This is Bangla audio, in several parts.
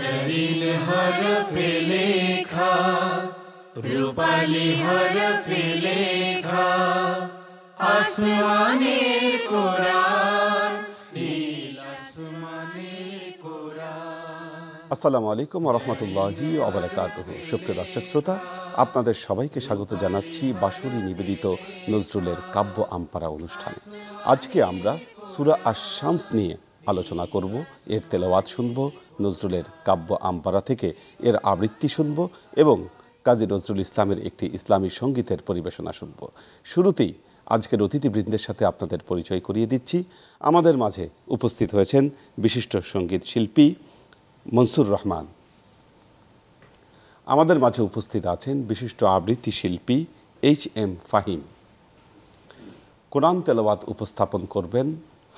জরিন হরফে লেখা, রূপালি হরফে লেখা, আসমানের কোরআন, নীল আসমানের কোরআন। আসসালামু আলাইকুম ওয়া রাহমাতুল্লাহি ওয়া বারাকাতুহু। সুপ্রিয় দর্শক শ্রোতা, আপনাদের সবাইকে স্বাগত জানাচ্ছি বাঁশরী নিবেদিত নজরুলের কাব্য আমপারা অনুষ্ঠানে। আজকে আমরা সূরা আশ-শামস নিয়ে আলোচনা করব, এর তেলাওয়াত শুনব, নজরুলের কাব্য আমপারা থেকে এর আবৃত্তি শুনব এবং কাজী নজরুল ইসলামের একটি ইসলামী সঙ্গীতের পরিবেশনা শুনব। শুরুতেই আজকের অতিথিবৃন্দের সাথে আপনাদের পরিচয় করিয়ে দিচ্ছি। আমাদের মাঝে উপস্থিত হয়েছেন বিশিষ্ট সঙ্গীত শিল্পী মনসুর রহমান। আমাদের মাঝে উপস্থিত আছেন বিশিষ্ট আবৃত্তি শিল্পী এইচ.এম. ফাহিম। কোরআন তেলাওয়াত উপস্থাপন করবেন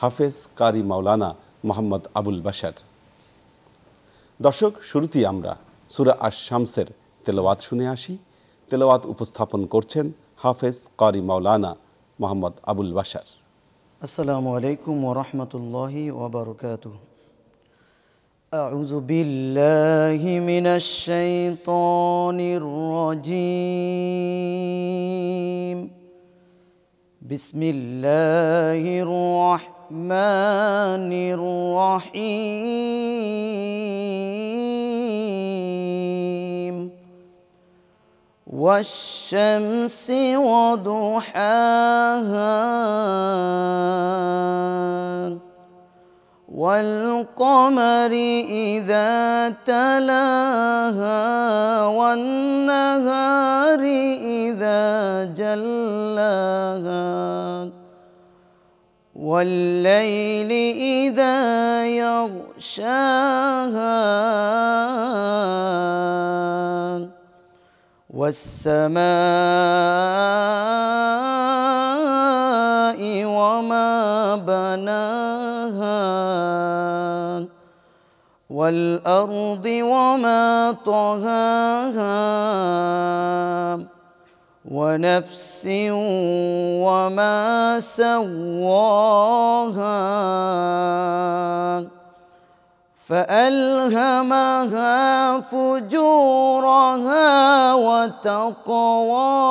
হাফেজ কারি মাওলানা মোহাম্মদ আবুল বাশার। দর্শক, শুরুতেই আমরা সূরা আশ-শামসের তেলাওয়াত শুনে আসি। তেলাওয়াত উপস্থাপন করছেন হাফেজ কারি মাওলানা মোহাম্মদ আবুল বাশার। আসসালামু আলাইকুম ওয়া রাহমাতুল্লাহি ওয়া বারাকাতুহু। আউযু বিল্লাহি মিনাশ শাইতানির রাজীম। বিসমিল্লাহির রাহমানির রাহিম। والشمس وضحاها والقمر إذا تلاها والنهار إذا جلاها والليل إذا يغشاها والسماء وما بناها والأرض وما طهاها ونفس وما سواها فألهمها فجورها وتقواها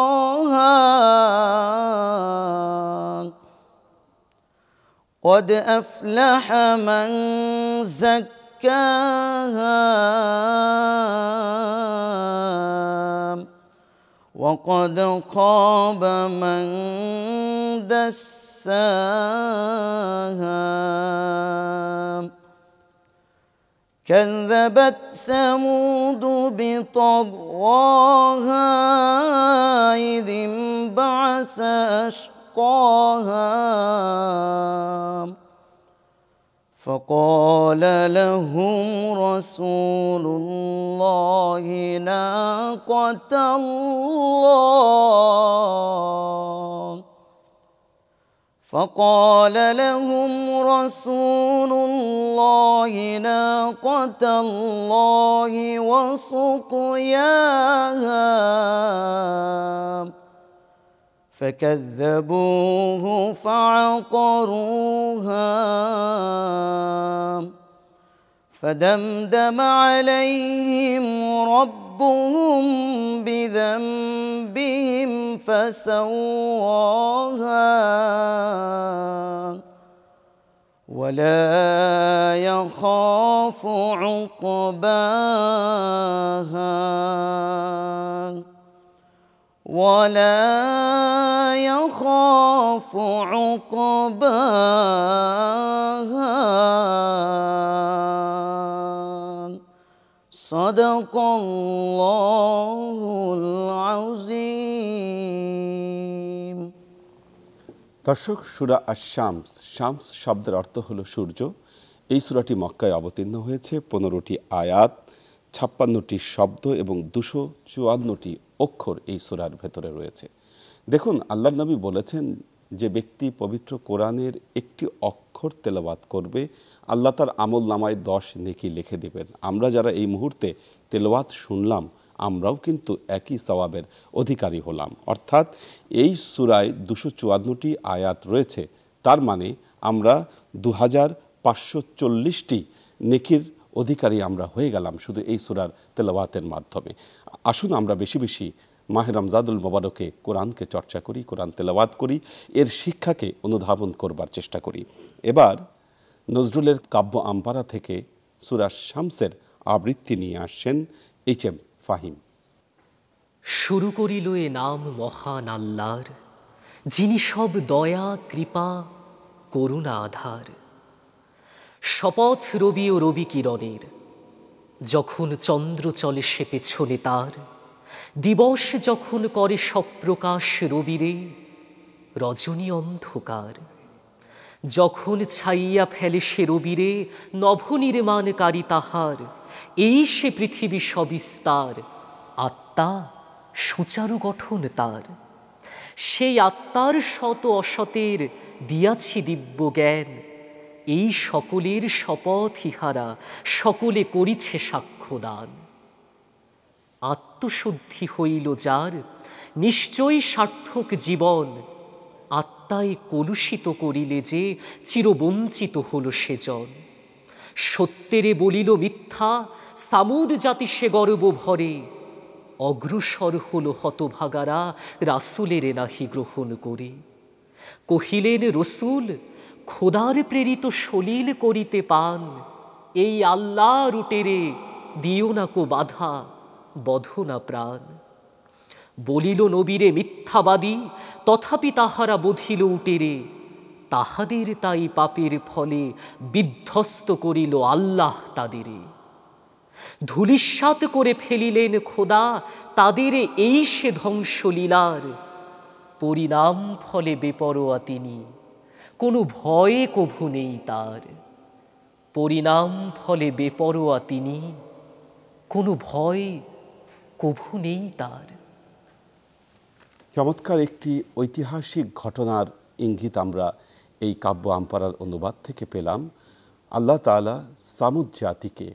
قد أفلح من زكاها وقد خاب من دساها كذبت ثمود بطغواها إذ انبعث أشقاها فقال لهم رسول الله ناقة الله فقال لهم رسول الله ناقة الله وسقياها فكذبوه فعقروها فدمدم عليهم ربهم بذنبهم فسواها ولا يخاف عقباها ولا يخاف عقباها صدق الله العظيم। দর্শক, সূরা আশ-শামস, শামস শব্দের অর্থ হলো সূর্য। এই সূরাটি মক্কায় অবতীর্ণ হয়েছে। 15টি আয়াত, 56টি শব্দ এবং 254টি অক্ষর এই সূরার ভেতরে রয়েছে। দেখুন, আল্লাহর নবী বলেছেন, যে ব্যক্তি পবিত্র কোরআনের একটি অক্ষর তেলাওয়াত করবে, আল্লাহ তার আমল নামায় 10 নেকি লিখে দেবেন। আমরা যারা এই মুহূর্তে তেলাওয়াত শুনলাম, আমরাও কিন্তু একই সওয়াবের অধিকারী হলাম। অর্থাৎ এই সূরায় 254টি আয়াত রয়েছে, তার মানে আমরা 2540টি নেকির অধিকারী আমরা হয়ে গেলাম শুধু এই সূরার তেলাওয়াতের মাধ্যমে। আসুন আমরা বেশি বেশি মাহে রমজানুল মোবারকে কোরআনকে চর্চা করি, কোরআন তেলাওয়াত করি, এর শিক্ষাকে অনুধাবন করবার চেষ্টা করি। এবার নজরুলের কাব্য আমপারা থেকে সূরা শামসের আবৃত্তি নিয়ে আসছেন এইচ.এম. ফাহিম। শুরু করিল এ নাম মহান আল্লাহর, যিনি সব দয়া কৃপা করুণা আধার। শপথ রবি ও রবি কিরণের, যখন চন্দ্র চলে সে পেছনে তার। দিবস যখন করে সপ্রকাশ রবিরে, রজনী অন্ধকার। যখন ছাইয়া ফেলে সে রবিরে, নভনির্মাণকারী তাহার। এই সে পৃথিবী সবিস্তার, আত্মা সুচারু গঠন তার। সেই আত্মার শত অসতের দিয়াছি দিব্য জ্ঞান। এই সকলের শপথ ইহারা সকলে করিছে সাক্ষ্যদান। আত্মশুদ্ধি হইল যার, নিশ্চয়ই সার্থক জীবন। আত্মায় কলুষিত করিলে যে, চিরবঞ্চিত হল সেজন। সত্যেরে বলিল মিথ্যা, সামুদ জাতি সে গর্ব ভরে। অগ্রসর হল হতভাগারা, রাসূলের নাহি গ্রহণ করে। কহিলেন রসূল, খোদার প্রেরিত সলিল করিতে পান। এই আল্লাহ রুটেরে দিও না কো বাধা, বধ না প্রাণ। বলিল নবীরে মিথ্যাবাদী, তথাপি তাহারা বধিল উটেরে। তাহাদের তাই পাপের ফলে বিধ্বস্ত করিল আল্লাহ তাদেরে। ধূলিসাৎ করে ফেলিলেন খোদা, তাদের এই সে ধ্বংসলীলার। পরিণাম ফলে বেপরোয়া তিনি, কোনো ভয়ে কভু নেই তার। পরিণাম ফলে বেপরোয়া তিনি, কোনো ভয় কভু নেই তার। চমৎকার একটি ঐতিহাসিক ঘটনার ইঙ্গিত আমরা এই কাব্য আমপারার অনুবাদ থেকে পেলাম। আল্লাহ তাআলা সামুদ জাতিকে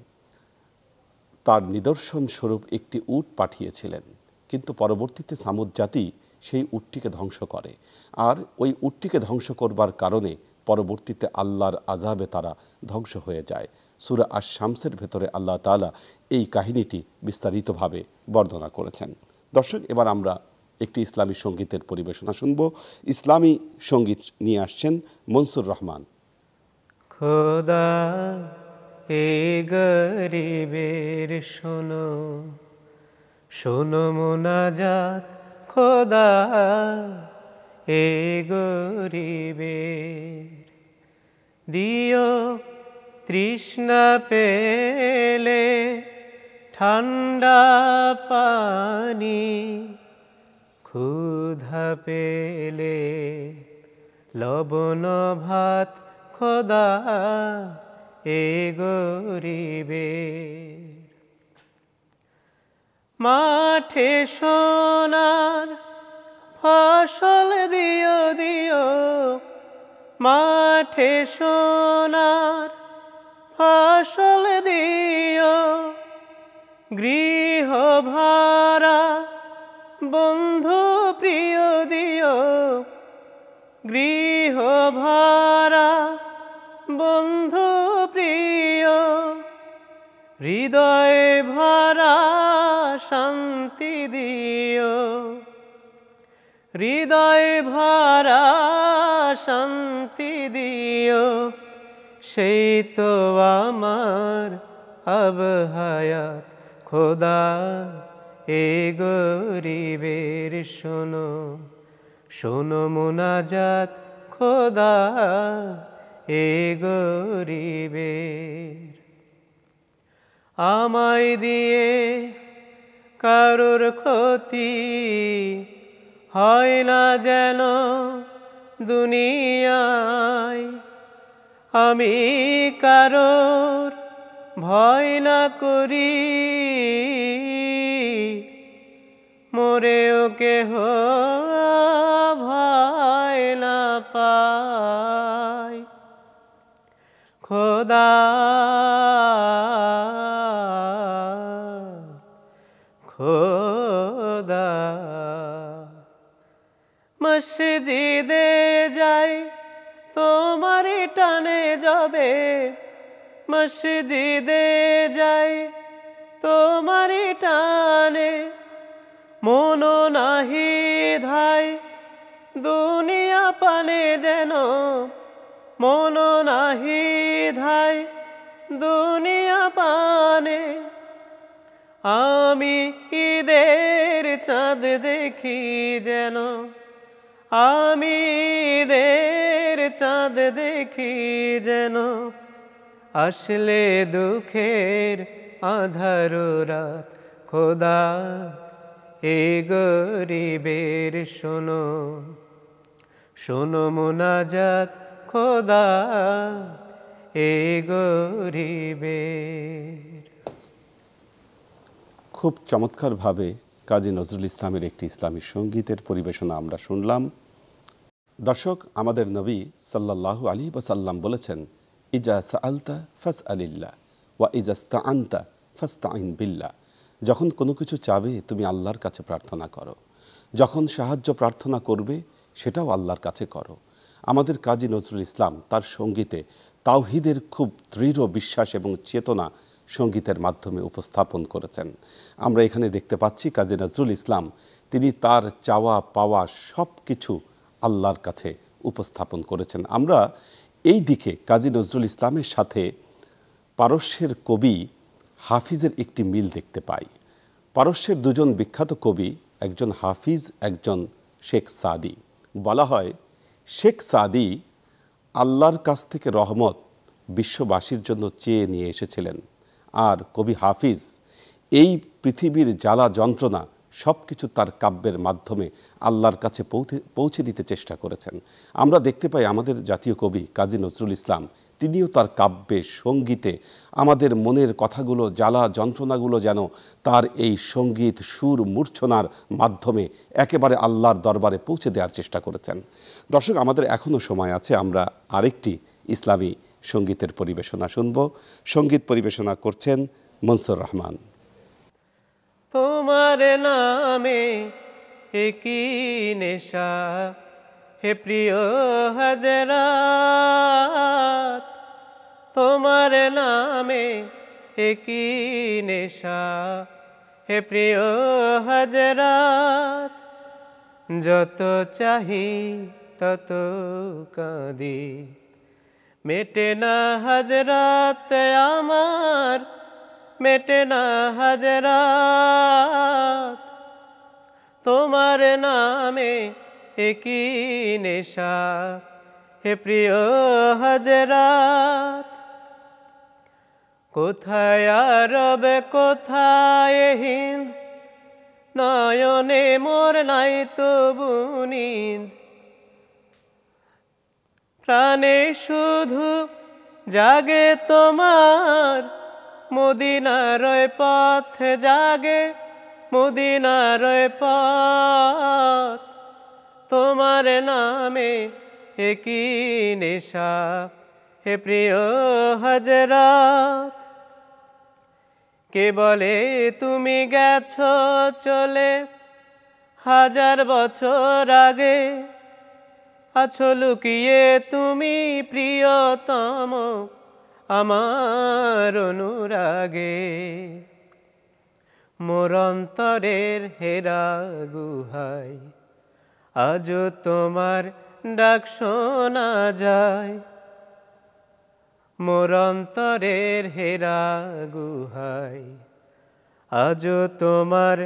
তার নিদর্শন স্বরূপ একটি উট পাঠিয়েছিলেন, কিন্তু পরবর্তীতে সামুদ জাতি সেই উটটিকে ধ্বংস করে। আর ওই উটটিকে ধ্বংস করবার কারণে পরবর্তীতে আল্লাহর আযাবে তারা ধ্বংস হয়ে যায়। সূরা আশ-শামসের ভেতরে আল্লাহ তাআলা এই কাহিনীটি বিস্তারিতভাবে বর্ণনা করেছেন। দর্শক, এবার আমরা একটি ইসলামী সঙ্গীতের পরিবেশনা শুনব। ইসলামী সঙ্গীত নিয়ে আসছেন মনসুর রহমান। খোদা এ গরিবের শোনো, শোনো মুনাজাত খোদা এ গরিবের। দিও তৃষ্ণা পেলে ঠান্ডা পানি, ক্ষুধা পেলে লবণ ভাত খোদা এ গরিবের। মাঠে সোনার ফসল দিও দিও, মাঠে সোনার ফসল দিও। গৃহ ভাড়া বন্ধু প্রিয় দিও, গৃহ ভাড়া বন্ধু প্রিয়। হৃদয় ভরা শান্তি দিও, হৃদয় ভরা শান্তি দিও। সেই তো আমার আবহায়াত খোদা এ গরিবের শোনো, শোনো মুনাজাত খোদা এ গরিবের। আমায় দিয়ে কারোর ক্ষতি হয় না যেন দুনিয়ায়। আমি কারোর ভয় না করি, মরেও কেহ ভয় না পায়। খোদা খোদা মসজিদে যাই তোমার টানে যাবে, মসজিদে যাই তোমারি টানে, মন নাহি ধাই দুনিয়া পানে যেন, মন নাহি ধাই দুনিয়া পানে। আমি ঈদের চাঁদ দেখি যেন, আমি ঈদের চাঁদ দেখি যেন, আসলে দুঃখের আঁধার রাত খোদা এই গরিবের শোনো, শোনো মুনাজাত খোদা এই গরিবের। খুব চমৎকারভাবে কাজী নজরুল ইসলামের একটি ইসলামী সঙ্গীতের পরিবেশনা আমরা শুনলাম। দর্শক, আমাদের নবী সাল্লাল্লাহু আলাইহি ওয়াসাল্লাম বলেছেন, ইজা সাআলতা ফাসআলিল্লাহ ওয়া ইজা ইসতাআনতা ফাসতাইন বিল্লাহ। যখন কোনো কিছু চাবে তুমি আল্লাহর কাছে প্রার্থনা করো, যখন সাহায্য প্রার্থনা করবে সেটাও আল্লাহর কাছে করো। আমাদের কাজী নজরুল ইসলাম তার সঙ্গীতে তাওহীদের খুব দৃঢ় বিশ্বাস এবং চেতনা সঙ্গীতের মাধ্যমে উপস্থাপন করেছেন। আমরা এখানে দেখতে পাচ্ছি কাজী নজরুল ইসলাম তিনি তার চাওয়া পাওয়া সব কিছু আল্লাহর কাছে উপস্থাপন করেছেন। আমরা এই দিকে কাজী নজরুল ইসলামের সাথে পারস্যের কবি হাফিজের একটি মিল দেখতে পাই। পারস্যের দুজন বিখ্যাত কবি, একজন হাফিজ, একজন শেখ সাদি। বলা হয় শেখ সাদি আল্লাহর কাছ থেকে রহমত বিশ্ববাসীর জন্য চেয়ে নিয়ে এসেছিলেন, আর কবি হাফিজ এই পৃথিবীর জ্বালা যন্ত্রণা সব কিছু তার কাব্যের মাধ্যমে আল্লাহর কাছে পৌঁছে দিতে চেষ্টা করেছেন। আমরা দেখতে পাই আমাদের জাতীয় কবি কাজী নজরুল ইসলাম তিনিও তার কাব্যে সঙ্গীতে আমাদের মনের কথাগুলো, জ্বালা যন্ত্রণাগুলো যেন তার এই সঙ্গীত সুর মূর্ছনার মাধ্যমে একেবারে আল্লাহর দরবারে পৌঁছে দেওয়ার চেষ্টা করেছেন। দর্শক, আমাদের এখনও সময় আছে, আমরা আরেকটি ইসলামী সঙ্গীতের পরিবেশনা শুনব। সঙ্গীত পরিবেশনা করছেন মনসুর রহমান। তোমার নামে একই নেশা হে প্রিয় হযরত, তোমার নামে একই নেশা হে প্রিয় হযরত, যত চাহি তত কাঁদি মেটে না হযরত আমার, মেটে না হযরত, তোমার নামে একই নেশা হে প্রিয় হযরত। কোথায় আরব কোথায় হিন্দ, নয়নে মোর নাই তবু নিন্দ, প্রাণে শুধু জাগে তোমার মদিনার পথ জাগে, মদিনার পথ, তোমার নামে একই নেশা হে প্রিয় হযরত। কে বলে তুমি গেছো চলে হাজার বছর আগে, আছো লুকিয়ে তুমি প্রিয়তম আমার অনুরাগে। মোর অন্তরের হেরা গুহায় আজও তোমার ডাক শোনা যায়, মোর অন্তরের হেরা গুহায় আজও তোমার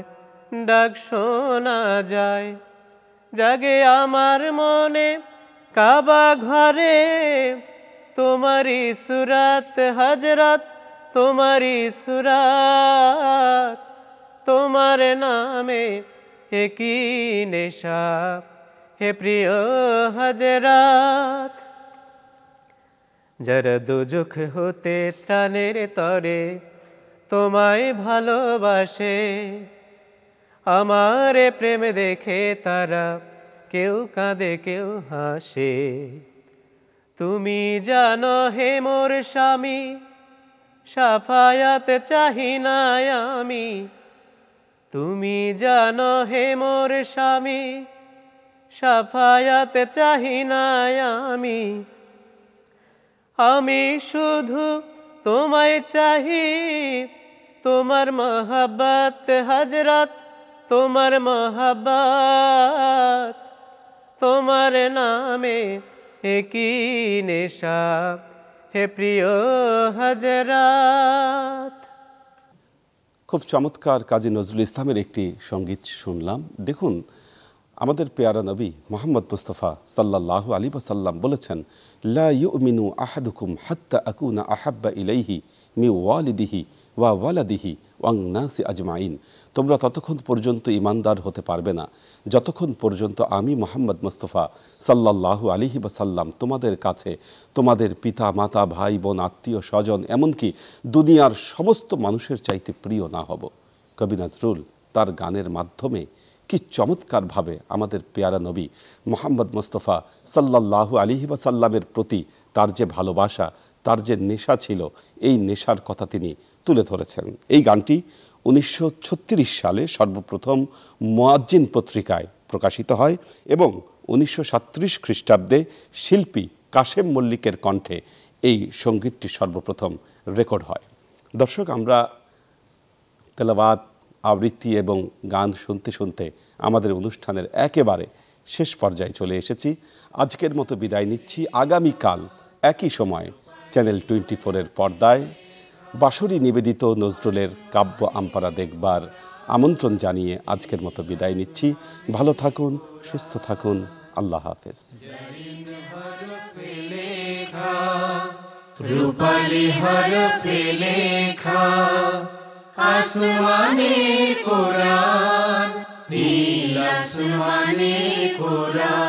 ডাক শোনা যায়। জাগে আমার মনে কাবা ঘরে তোমারি সুরাত হযরত, তোমারি সুরাত, তোমার নামে একই নেশা হে প্রিয় হযরত। যারা দোজখ হতে ত্রাণের তরে তোমায় ভালোবাসে, আমার প্রেম দেখে তারা কেউ কাঁদে কেউ হাসে। তুমি জানো হে মোর স্বামী, শাফায়াত চাহি না আমি, তুমি জানো হে মোর স্বামী, শাফায়াত চাহি না আমি। আমি শুধু তোমায় চাহি, তোমার মহাব্বত হযরত, তোমার মহাব্বত, তোমার নামে একই নেশা হে প্রিয় হযরত। খুব চমৎকার কাজী নজরুল ইসলামের একটি সঙ্গীত শুনলাম। দেখুন, আমাদের পেয়ারা নবী মুহাম্মদ মুস্তাফা সাল্লাল্লাহু আলাইহি ওয়াসাল্লাম বলেছেন, লা ইউমিনু আহাদুকুম হাত্তা আকুনা আহাব্বা ইলাইহি মি ওয়ালিদিহি ওয়া ওয়ালাদিহি ওয়ান নাসি আজমাইন। তোমরা ততক্ষণ পর্যন্ত ইমানদার হতে পারবে না যতক্ষণ পর্যন্ত আমি মুহাম্মদ মুস্তাফা সাল্লাল্লাহু আলাইহি ওয়াসাল্লাম তোমাদের কাছে তোমাদের পিতা মাতা ভাই বোন আত্মীয় স্বজন এমনকি দুনিয়ার সমস্ত মানুষের চাইতে প্রিয় না হব। কবি নজরুল তার গানের মাধ্যমে কি চমৎকারভাবে আমাদের পেয়ারা নবী মুহাম্মদ মুস্তাফা সাল্লাল্লাহু আলাইহি ওয়াসাল্লামের প্রতি তার যে ভালোবাসা, তার যে নেশা ছিল, এই নেশার কথা তিনি তুলে ধরেছেন। এই গানটি 1936 সালে সর্বপ্রথম মুয়াজ্জিন পত্রিকায় প্রকাশিত হয় এবং 1937 খ্রিস্টাব্দে শিল্পী কাশেম মল্লিকের কণ্ঠে এই সঙ্গীতটি সর্বপ্রথম রেকর্ড হয়। দর্শক, আমরা তেলাওয়াত, আবৃত্তি এবং গান শুনতে শুনতে আমাদের অনুষ্ঠানের একেবারে শেষ পর্যায়ে চলে এসেছি। আজকের মতো বিদায় নিচ্ছি। আগামীকাল একই সময় চ্যানেল 24-এর পর্দায় বাঁশরী নিবেদিত নজরুলের কাব্য আমপারা দেখবার আমন্ত্রণ জানিয়ে আজকের মতো বিদায় নিচ্ছি। ভালো থাকুন, সুস্থ থাকুন। আল্লাহ হাফেজ। রূপালী হরফে লেখা আসমানে কোরআন, নীল আসমানে কোরআন।